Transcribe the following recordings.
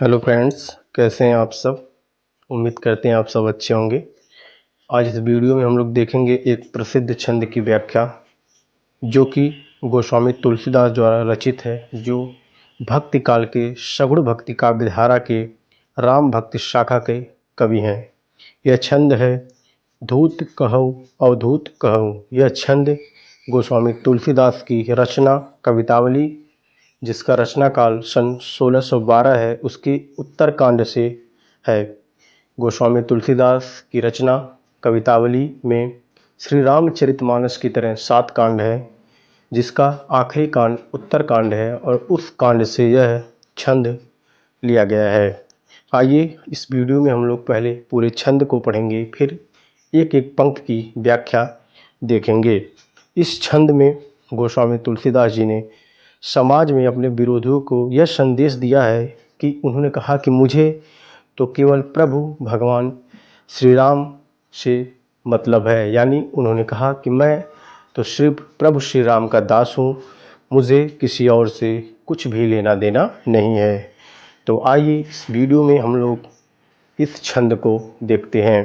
Hello friends, कैसे हैं आप सब। उम्मीद करते हैं आप सब अच्छे होंगे। आज इस वीडियो में हम लोग देखेंगे एक प्रसिद्ध छंद की व्याख्या जो कि गोस्वामी तुलसीदास द्वारा रचित है, जो भक्ति काल के सगुण भक्ति काव्य धारा के राम भक्ति शाखा के कवि हैं। यह छंद है धूत कहऊ अवधूत कहऊ। यह छंद गोस्वामी तुलसीदास की रचना कवितावली, जिसका रचना काल सन 1612 है, उसके उत्तरकांड से है। गोस्वामी तुलसीदास की रचना कवितावली में श्री रामचरितमानस की तरह 7 कांड है, जिसका आखिरी कांड उत्तरकांड है और उस कांड से यह छंद लिया गया है। आइए इस वीडियो में हम लोग पहले पूरे छंद को पढ़ेंगे, फिर एक एक पंक्ति की व्याख्या देखेंगे। इस छंद में गोस्वामी तुलसीदास जी ने समाज में अपने विरोधियों को यह संदेश दिया है कि उन्होंने कहा कि मुझे तो केवल प्रभु भगवान श्री राम से मतलब है। यानी उन्होंने कहा कि मैं तो सिर्फ प्रभु श्री राम का दास हूँ, मुझे किसी और से कुछ भी लेना देना नहीं है। तो आइए इस वीडियो में हम लोग इस छंद को देखते हैं।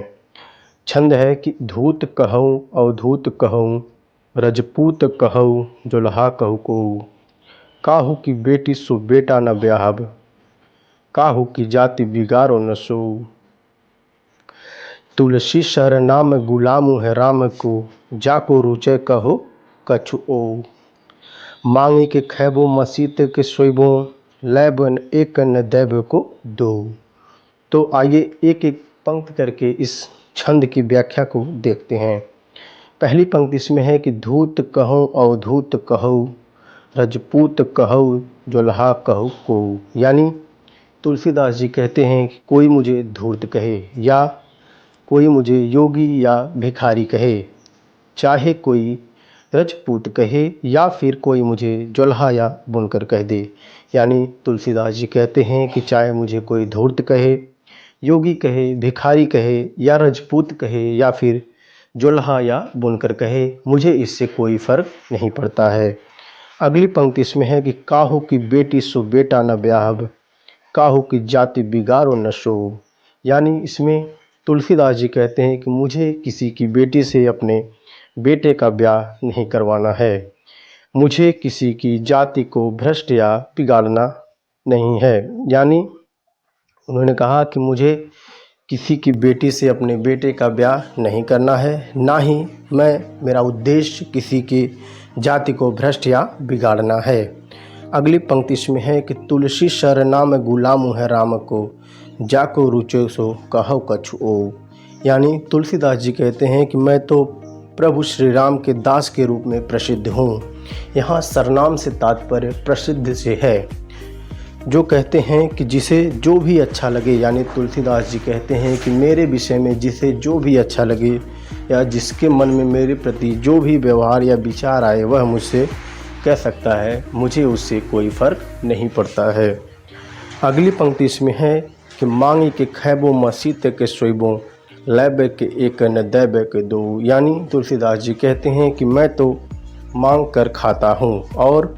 छंद है कि धूत कहूँ अवधूत कहूँ, रजपूत कहूँ जोल्हा कहू को, काहू की बेटी सो बेटा न ब्याहब, काहू की जाति बिगारो न सो, तुलसी सर नाम गुलामु है राम को, जाको रुचे कहो कछु ओ, मांगी के खैबो मसीत के सोइबो, लैबन एक न दैब को दो। तो आइए एक एक पंक्ति करके इस छंद की व्याख्या को देखते हैं। पहली पंक्ति इसमें है कि धूत कहूँ अवधूत कहूँ, रजपूत कहू जोल्हा कहू को। यानी तुलसीदास जी कहते हैं कि कोई मुझे धूर्त कहे या कोई मुझे योगी या भिखारी कहे, चाहे कोई रजपूत कहे या फिर कोई मुझे जोल्हा या बुनकर कह दे। यानी तुलसीदास जी कहते हैं कि चाहे मुझे कोई धूर्त कहे, योगी कहे, भिखारी कहे या रजपूत कहे या फिर जोल्हा या बुनकर कहे, मुझे इससे कोई फ़र्क नहीं पड़ता है। अगली पंक्ति इसमें है कि काहू की बेटी सो बेटा न ब्याहब, काहू की जाति बिगारो न सो। यानी इसमें तुलसीदास जी कहते हैं कि मुझे किसी की बेटी से अपने बेटे का ब्याह नहीं करवाना है, मुझे किसी की जाति को भ्रष्ट या बिगाड़ना नहीं है। यानी उन्होंने कहा कि मुझे किसी की बेटी से अपने बेटे का ब्याह नहीं करना है, ना ही मेरा उद्देश्य किसी की जाति को भ्रष्ट या बिगाड़ना है। अगली पंक्ति इसमें है कि तुलसी सर नाम गुलामु है राम को, जाको रुचो सो कहो कछु ओ। यानी तुलसीदास जी कहते हैं कि मैं तो प्रभु श्री राम के दास के रूप में प्रसिद्ध हूँ। यहाँ सरनाम से तात्पर्य प्रसिद्ध से है, जो कहते हैं कि जिसे जो भी अच्छा लगे। यानी तुलसीदास जी कहते हैं कि मेरे विषय में जिसे जो भी अच्छा लगे या जिसके मन में मेरे प्रति जो भी व्यवहार या विचार आए वह मुझसे कह सकता है, मुझे उससे कोई फ़र्क नहीं पड़ता है। अगली पंक्ति इसमें है कि मांगी के खैबो मसीत के सोइबो, लैबे के एक न दैबे के दो। यानी तुलसीदास जी कहते हैं कि मैं तो मांग कर खाता हूँ और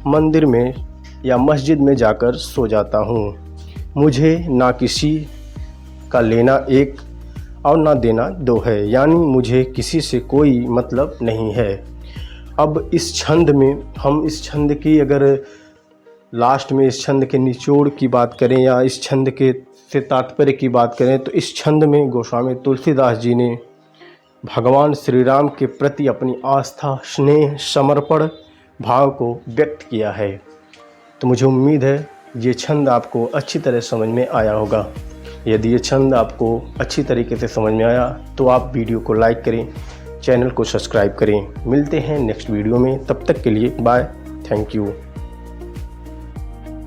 मंदिर में या मस्जिद में जाकर सो जाता हूँ, मुझे ना किसी का लेना एक और ना देना दो है। यानी मुझे किसी से कोई मतलब नहीं है। अब इस छंद में हम इस छंद की अगर लास्ट में इस छंद के निचोड़ की बात करें या इस छंद के से तात्पर्य की बात करें, तो इस छंद में गोस्वामी तुलसीदास जी ने भगवान श्री राम के प्रति अपनी आस्था, स्नेह, समर्पण भाव को व्यक्त किया है। तो मुझे उम्मीद है ये छंद आपको अच्छी तरह समझ में आया होगा। यदि ये छंद आपको अच्छी तरीके से समझ में आया तो आप वीडियो को लाइक करें, चैनल को सब्सक्राइब करें। मिलते हैं नेक्स्ट वीडियो में, तब तक के लिए बाय, थैंक यू।